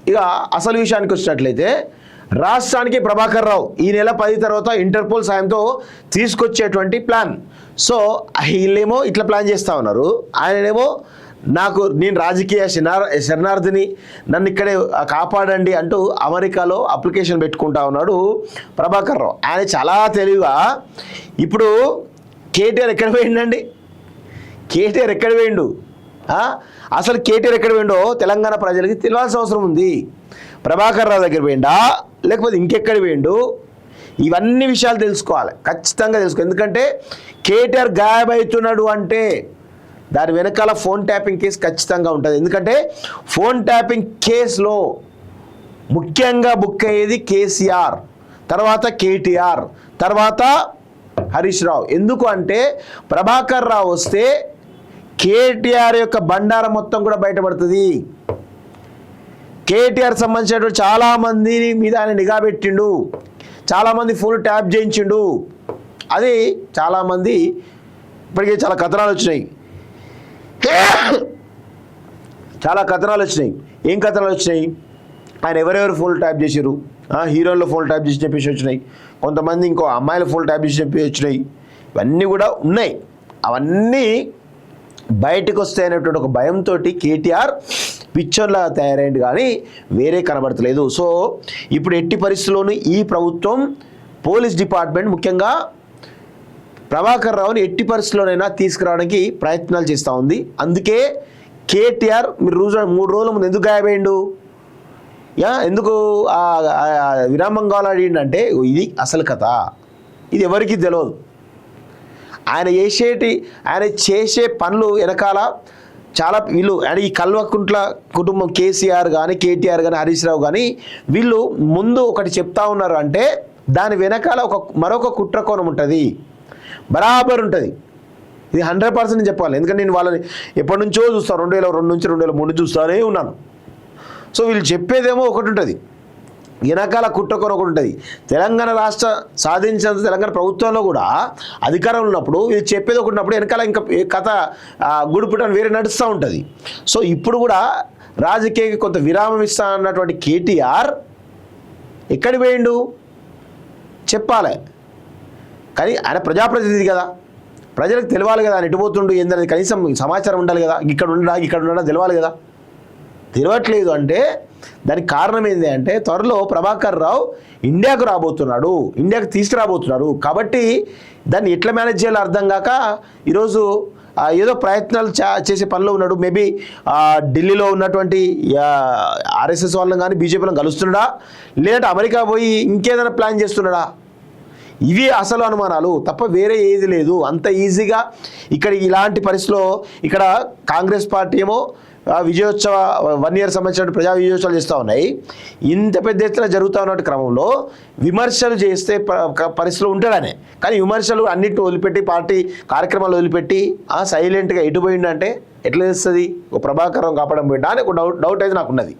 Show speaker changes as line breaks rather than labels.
ఇక అసలు విషయానికి వచ్చినట్లయితే రాష్ట్రానికి ప్రభాకర్ రావు ఈ నెల 10 తర్వాత ఇంటర్పోల్ సాయంతో తీసుకొచ్చేటువంటి ప్లాన్. సో వీళ్ళేమో ఇట్లా ప్లాన్ చేస్తూ ఉన్నారు, ఆయననేమో నేను రాజకీయ శరణార్థిని, నన్ను ఇక్కడే కాపాడండి అంటూ అమెరికాలో అప్లికేషన్ పెట్టుకుంటా ఉన్నాడు ప్రభాకర్ రావు. ఆయన చాలా తెలివిగా ఇప్పుడు కేటీఆర్ ఎక్కడ పోయిండండి, కేటీఆర్ ఎక్కడ పోయిండు, అసలు కేటీఆర్ ఎక్కడ పోయిండో తెలంగాణ ప్రజలకి తెలియాల్సిన అవసరం ఉంది. ప్రభాకర్ రావు దగ్గర పోయిండా లేకపోతే ఇంకెక్కడ పోయిండు, ఇవన్నీ విషయాలు తెలుసుకోవాలి, ఖచ్చితంగా తెలుసుకోవాలి. ఎందుకంటే కేటీఆర్ గాయబవుతున్నాడు అంటే దాని వెనకాల ఫోన్ ట్యాపింగ్ కేసు ఖచ్చితంగా ఉంటుంది. ఎందుకంటే ఫోన్ ట్యాపింగ్ కేసులో ముఖ్యంగా బుక్ అయ్యేది కేసీఆర్, తర్వాత కేటీఆర్, తర్వాత హరీష్ రావు. ఎందుకు అంటే ప్రభాకర్ రావు వస్తే కేటీఆర్ యొక్క బండారం మొత్తం కూడా బయటపడుతుంది. కేటీఆర్ సంబంధించినటువంటి చాలామంది మీద ఆయన నిఘా పెట్టిండు, చాలామంది ఫోన్ ట్యాప్ చేయించిండు. అది చాలామంది ఇప్పటికే చాలా కథనాలు వచ్చినాయి, ఏం కథనాలు వచ్చినాయి, ఆయన ఎవరెవరు ఫోన్ ట్యాప్ చేశారు, హీరోల్లో ఫోన్ ట్యాప్ చేసి చెప్పేసి వచ్చినాయి, కొంతమంది ఇంకో అమ్మాయిల ఫోన్ ట్యాప్ చేసి చెప్పి వచ్చినాయి, ఇవన్నీ కూడా ఉన్నాయి. అవన్నీ బయటకు వస్తాయనేటువంటి ఒక భయంతో కేటీఆర్ పిక్చర్లా తయారైంది, కానీ వేరే కనబడతలేదు. సో ఇప్పుడు ఎట్టి పరిస్థితుల్లోనూ ఈ ప్రభుత్వం పోలీస్ డిపార్ట్మెంట్ ముఖ్యంగా ప్రభాకర్ రావుని ఎట్టి పరిస్థితుల్లోనైనా తీసుకురావడానికి ప్రయత్నాలు చేస్తూ ఉంది. అందుకే కేటీఆర్ మీరు 3 రోజుల ముందు ఎందుకు గాయపోయిండు, ఎందుకు విరామం కావాలంటే ఇది అసలు కథ, ఇది ఎవరికి తెలియదు. ఆయన చేసే పనులు వెనకాల చాలా వీళ్ళు ఈ కల్వకుంట్ల కుటుంబం కేసీఆర్ కానీ కేటీఆర్ కానీ హరీష్ రావు కానీ వీళ్ళు ముందు ఒకటి చెప్తా ఉన్నారు అంటే దాని వెనకాల మరొక కుట్రకోణం ఉంటుంది, బరాబర్ ఉంటుంది. ఇది 100% చెప్పాలి. ఎందుకంటే నేను వాళ్ళని ఎప్పటి నుంచో చూస్తాను, 2002 నుంచి 2003 చూస్తూనే ఉన్నాను. సో వీళ్ళు చెప్పేదేమో ఒకటి ఉంటుంది, వెనకాల కుట్రకోణం ఒకటి ఉంటుంది. తెలంగాణ రాష్ట్ర సాధించిన తెలంగాణ ప్రభుత్వంలో కూడా అధికారంలో ఉన్నప్పుడు వీళ్ళు చెప్పేది ఒకటి ఉన్నప్పుడు వెనకాల ఇంకా కథ గుడిపుటని వేరే నడుస్తూ ఉంటుంది. సో ఇప్పుడు కూడా రాజకీయ కొంత విరామం ఇస్తా అన్నటువంటి కేటీఆర్ ఎక్కడి పోయిండు చెప్పాలి, కానీ ఆయన ప్రజాప్రతినిధి కదా, ప్రజలకు తెలియాలి కదా, ఆయన ఎటుపోతుండు ఏందనేది కనీసం సమాచారం ఉండాలి కదా, ఇక్కడ ఉండడా తెలియాలి కదా. తెలియట్లేదు అంటే దానికి కారణం ఏంటి అంటే త్వరలో ప్రభాకర్ రావు ఇండియాకు రాబోతున్నాడు, ఇండియాకు తీసుకురాబోతున్నాడు. కాబట్టి దాన్ని ఎట్లా మేనేజ్ చేయాలో అర్థం కాక ఈరోజు ఏదో ప్రయత్నాలు చేసే పనిలో ఉన్నాడు. మేబీ ఢిల్లీలో ఉన్నటువంటి ఆర్ఎస్ఎస్ వాళ్ళని కానీ బీజేపీలను కలుస్తున్నాడా, లేదంటే అమెరికా పోయి ఇంకేదైనా ప్లాన్ చేస్తున్నాడా, ఇవి అసలు అనుమానాలు తప్ప వేరే ఏది లేదు. అంత ఈజీగా ఇక్కడ ఇలాంటి పరిస్థితిలో ఇక్కడ కాంగ్రెస్ పార్టీ ఏమో విజయోత్సవ 1 year సంబంధించిన ప్రజా విజయోత్సవాలు చేస్తూ ఉన్నాయి. ఇంత పెద్ద ఎత్తున జరుగుతూ ఉన్నటువంటి క్రమంలో విమర్శలు చేస్తే పరిస్థితిలో ఉంటాడనే, కానీ విమర్శలు అన్నిటిని వదిలిపెట్టి పార్టీ కార్యక్రమాలు వదిలిపెట్టి సైలెంట్గా ఎటుపోయిందంటే ఎట్లా చేస్తుంది, ఒక ప్రభాకరం కాపాడడం పోయిందా అని ఒక డౌట్ అయితే నాకు ఉన్నది.